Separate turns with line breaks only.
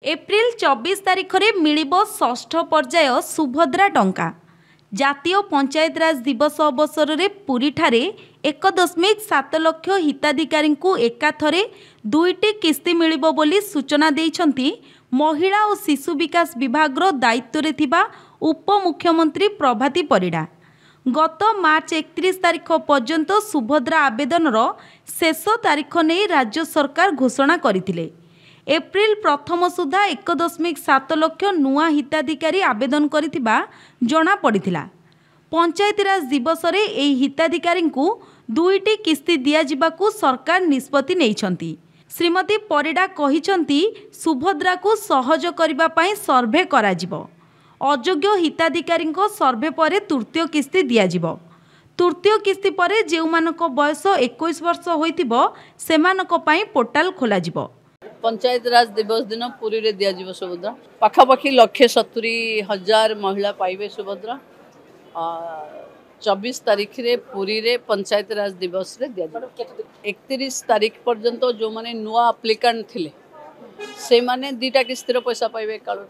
April 24 तारिख में मिलिबो षष्ठ पर्याय सुभद्रा टंका। जातीय पंचायतराज दिवस अवसर में पुरी ठारे 1.7 लाख हिताधिकारी एकाथरे 2टी किस्ती मिलिबो बोली सूचना देइछंती महिला और शिशु विकास विभाग दायित्व रे थिबा उप मुख्यमंत्री प्रभाती परिडा। गत मार्च 31 तारिख पर्यंत सुभद्रा आवेदन शेष तारिख नहीं राज्य सरकार घोषणा करथिले। एप्रिल प्रथम सुधा 1.7 लाख नुआ हिताधिकारी आवेदन करिथिबा जणा पड़िथिला। पंचायतीराज दिवस रे एही हिताधिकारी 2टी किस्ती दिया जिबाकू सरकार निष्पत्ति नेइछंती। श्रीमती परिडा कहिछंती सुभद्रा को सहज करिबा पई सर्वे कराजिबो। अयोग्य हिताधिकारी सर्वे पर तृतीय किस्ती दिया जिवो। तृतीय किस्ती पर जेउमानक बयस 21 वर्ष होइतिबो सेमानक पई पोर्टाल खोला जिवो।
पंचायतराज दिवस दिन पुरी रे दिया जीव सुभद्रा पाखापाखि 1,70,000 महिला पाइबे सुभद्रा। 24 तारीख रे पुरी रे पंचायतराज दिवस रे दिया जीव। 31 तारीख पर्यंत जो माने नुआ एप्लिकेंट थिले से माने 2टा किस्ती रो पैसा पाइबे कालो।